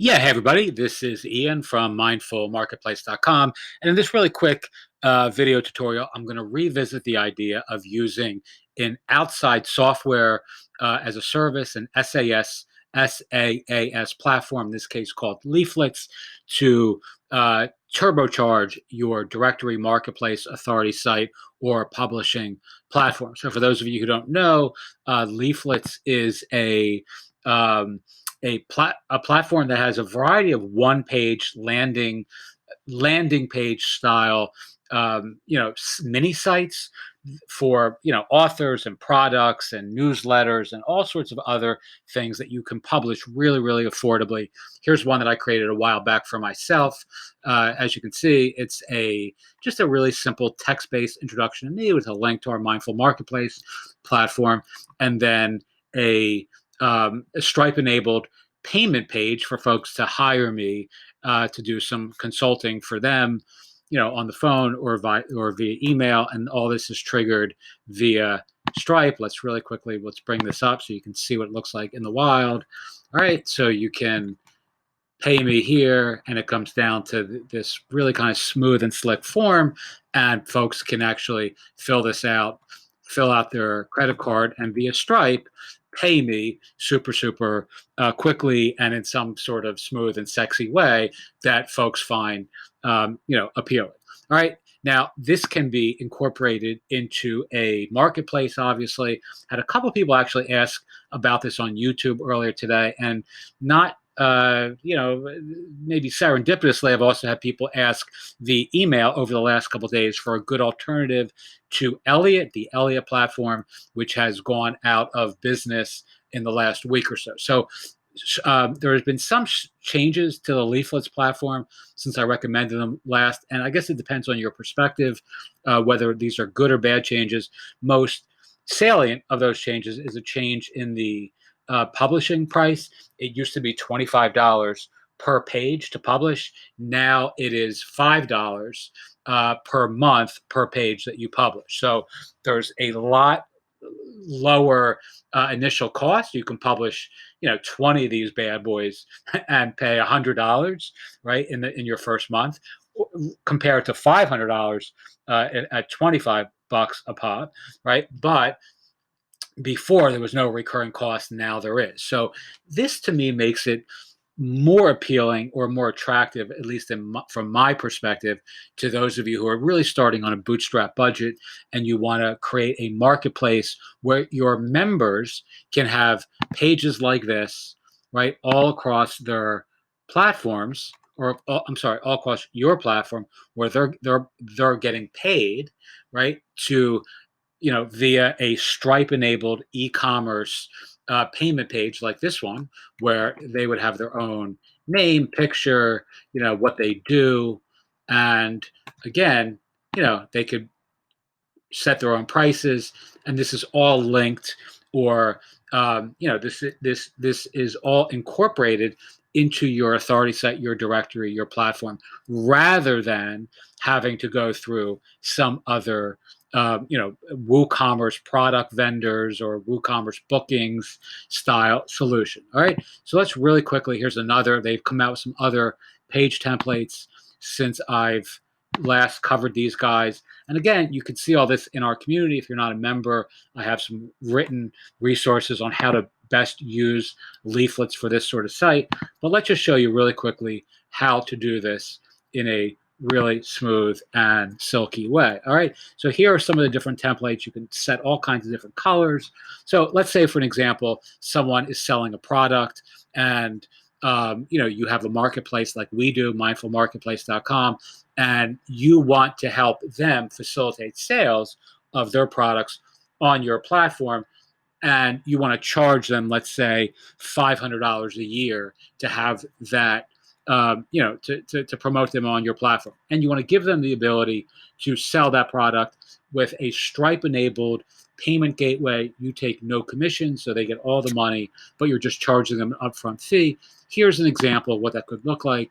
Yeah, hey everybody, this is Ian from mindfulmarketplace.com. And in this really quick video tutorial, I'm going to revisit the idea of using an outside software as a service, an SaaS platform, in this case called Leaflets, to turbocharge your directory marketplace authority site or publishing platform. So for those of you who don't know, Leaflets is um, a platform that has a variety of one-page landing page style, mini sites for authors and products and newsletters and all sorts of other things that you can publish really, really affordably. Here's one that I created a while back for myself. As you can see, it's just a really simple text-based introduction to me with a link to our Mindful Marketplace platform, and then a Stripe-enabled payment page for folks to hire me to do some consulting for them, on the phone or via email. And all this is triggered via Stripe. Let's bring this up so you can see what it looks like in the wild. All right, so you can pay me here, and it comes down to this really kind of smooth and slick form, and folks can actually fill out their credit card, and via Stripe pay me super quickly and in some sort of smooth and sexy way that folks find appealing. All right, now this can be incorporated into a marketplace. Obviously, had a couple of people actually ask about this on YouTube earlier today, and not maybe serendipitously, I've also had people ask the email over the last couple of days for a good alternative to Elliot, the Elliot platform, which has gone out of business in the last week or so. So there has been some changes to the Leaflets platform since I recommended them last, and I guess it depends on your perspective whether these are good or bad changes. Most salient of those changes is a change in the publishing price. It used to be $25 per page to publish. Now it is $5 per month per page that you publish. So there's a lot lower initial cost. You can publish 20 of these bad boys and pay $100, right, in your first month, compared to $500 at 25 bucks a pop, right? But before there was no recurring cost, now there is. So this to me makes it more appealing or more attractive, at least from my perspective, to those of you who are really starting on a bootstrap budget and you want to create a marketplace where your members can have pages like this, right, all across their platforms, or I'm sorry, all across your platform, where they're getting paid, right, to via a Stripe-enabled e-commerce payment page like this one, where they would have their own name, picture, what they do, and again, they could set their own prices, and this is all linked, or this is all incorporated into your authority site, your directory, your platform, rather than having to go through some other WooCommerce product vendors or WooCommerce bookings style solution. All right, so let's really quickly. Here's another. They've come out with some other page templates since I've last covered these guys. And again, you can see all this in our community. If you're not a member, I have some written resources on how to best use Leaflets for this sort of site. But let's just show you really quickly how to do this in a really smooth and silky way. All right, so here are some of the different templates. You can set all kinds of different colors. So let's say, for an example, someone is selling a product, and you have a marketplace like we do, mindfulmarketplace.com, and you want to help them facilitate sales of their products on your platform, and you want to charge them, let's say, $500 a year to have that, to promote them on your platform. And you want to give them the ability to sell that product with a Stripe-enabled payment gateway. You take no commission, so they get all the money, but you're just charging them an upfront fee. Here's an example of what that could look like.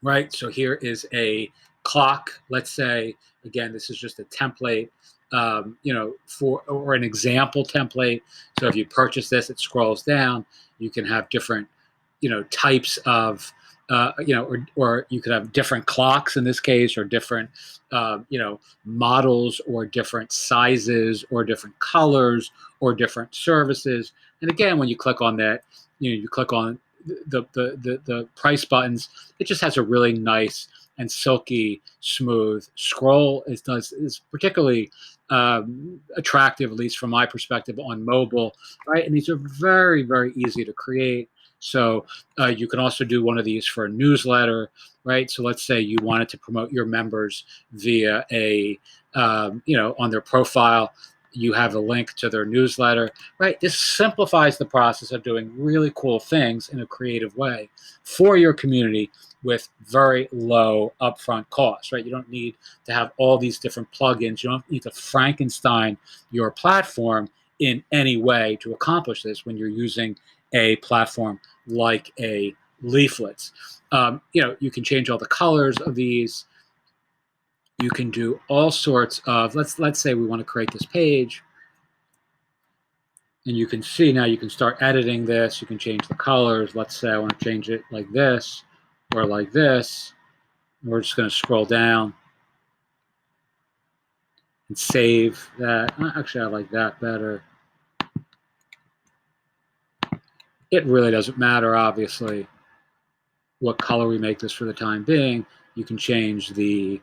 Right, so here is a clock. Let's say, again, this is just a template, or an example template. So if you purchase this, it scrolls down. You can have different types of or you could have different clocks in this case, or different models, or different sizes, or different colors, or different services. And again, when you click on that, you click on the price buttons. It just has a really nice and silky smooth scroll. Is particularly attractive, at least from my perspective, on mobile, right? And these are very, very easy to create. So you can also do one of these for a newsletter, right? So let's say you wanted to promote your members via on their profile, you have a link to their newsletter, right? This simplifies the process of doing really cool things in a creative way for your community with very low upfront costs, right? You don't need to have all these different plugins. You don't need to Frankenstein your platform in any way to accomplish this when you're using a platform like a Leaflets. You can change all the colors of these. You can do all sorts of, let's say we want to create this page, and you can see now you can start editing this. You can change the colors. Let's say I want to change it like this or like this. We're just going to scroll down and save that. Actually, I like that better. It really doesn't matter, obviously, what color we make this for the time being. You can change the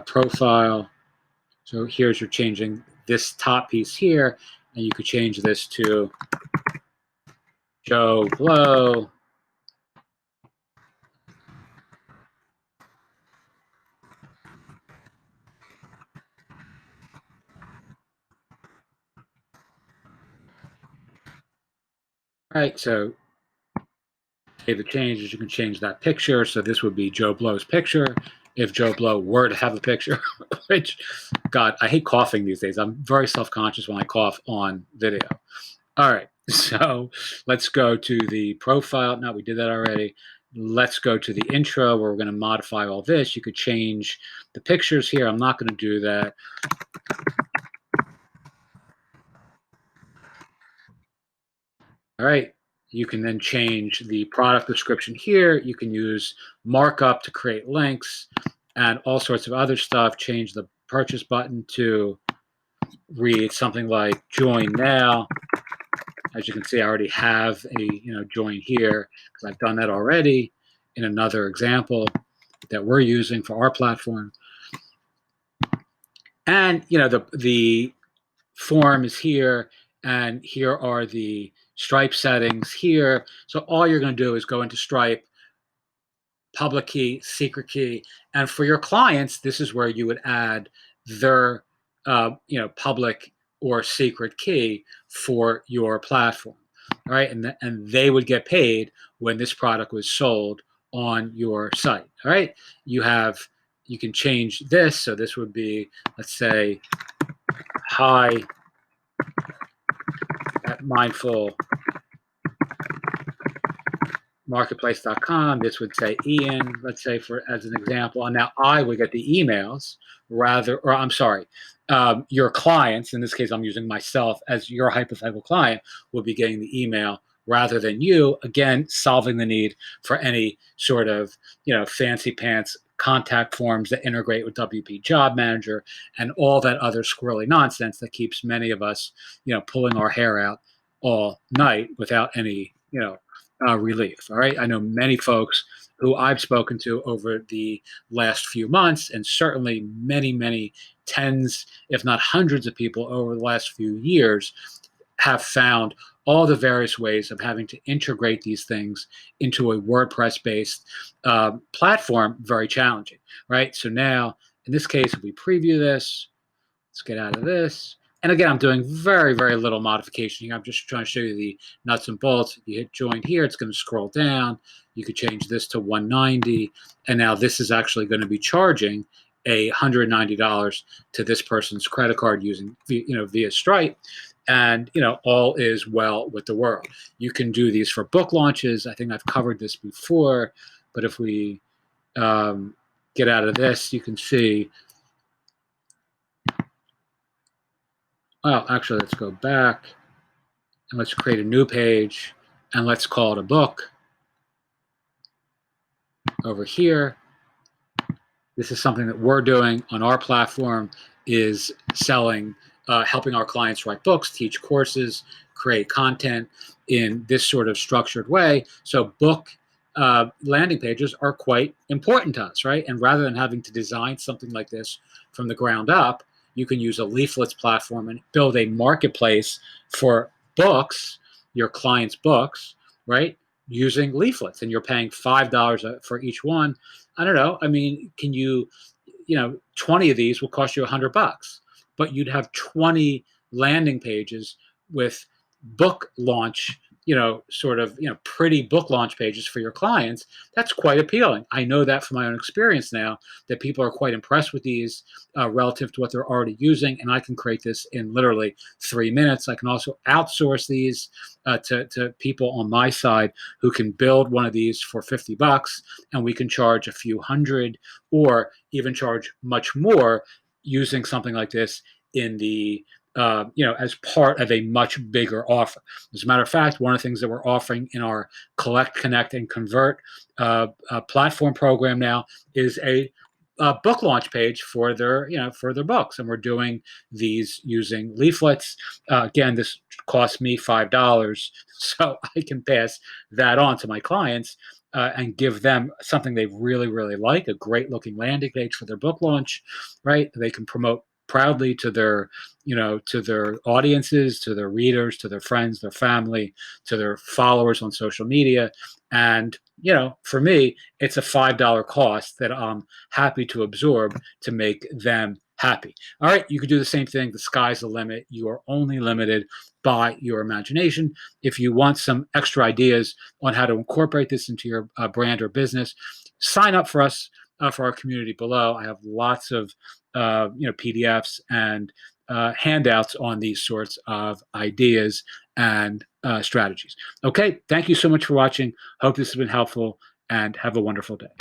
profile. So here's you're changing this top piece here, and you could change this to Joe Blow. Right, so save the changes. You can change that picture. So this would be Joe Blow's picture. If Joe Blow were to have a picture, which, God, I hate coughing these days. I'm very self-conscious when I cough on video. All right, so let's go to the profile. No, we did that already. Let's go to the intro where we're going to modify all this. You could change the pictures here. I'm not going to do that. All right, you can then change the product description here. You can use markup to create links and all sorts of other stuff. Change the purchase button to read something like join now. As you can see, I already have a join here because I've done that already in another example that we're using for our platform. And the form is here, and here are the Stripe settings here. So all you're going to do is go into Stripe, public key, secret key, and for your clients, this is where you would add their public or secret key for your platform. All right, and they would get paid when this product was sold on your site. All right, you can change this. So this would be, let's say, hi at mindfulmarketplace.com. This would say Ian, let's say, for as an example. And now I would get the emails your clients, in this case, I'm using myself as your hypothetical client, will be getting the email rather than you, again, solving the need for any sort of, fancy pants contact forms that integrate with WP Job Manager and all that other squirrely nonsense that keeps many of us, pulling our hair out all night without any, relief. All right. I know many folks who I've spoken to over the last few months, and certainly many, many tens, if not hundreds of people over the last few years have found all the various ways of having to integrate these things into a WordPress-based platform very challenging, right? So now, in this case, if we preview this, let's get out of this. And again, I'm doing very, very little modification here. I'm just trying to show you the nuts and bolts. You hit join here, it's going to scroll down. You could change this to 190. And now this is actually going to be charging $190 to this person's credit card using, via Stripe. And, all is well with the world. You can do these for book launches. I think I've covered this before. But if we get out of this, you can see, well, actually, let's go back and let's create a new page and let's call it a book. over here, this is something that we're doing on our platform, is selling, helping our clients write books, teach courses, create content in this sort of structured way. So book landing pages are quite important to us, right? And rather than having to design something like this from the ground up, you can use a leaflets platform and build a marketplace for books, your clients' books, right? Using leaflets, and you're paying $5 for each one. I don't know. I mean, 20 of these will cost you $100, but you'd have 20 landing pages with book launch, pretty book launch pages for your clients. That's quite appealing. I know that from my own experience now, that people are quite impressed with these relative to what they're already using. And I can create this in literally 3 minutes. I can also outsource these to people on my side who can build one of these for $50, and we can charge a few hundred or even charge much more using something like this in the as part of a much bigger offer. As a matter of fact, one of the things that we're offering in our Collect, Connect, and Convert platform program now is a book launch page for their books, and we're doing these using leaflets. Again, this costs me $5, so I can pass that on to my clients and give them something they really, really like, a great looking landing page for their book launch, right? They can promote proudly to their audiences, to their readers, to their friends, their family, to their followers on social media. And for me, it's a $5 cost that I'm happy to absorb to make them happy. All right, you could do the same thing. The sky's the limit. You are only limited by your imagination. If you want some extra ideas on how to incorporate this into your brand or business, sign up for us for our community below. I have lots of PDFs and handouts on these sorts of ideas and strategies. Okay, thank you so much for watching. Hope this has been helpful, and have a wonderful day.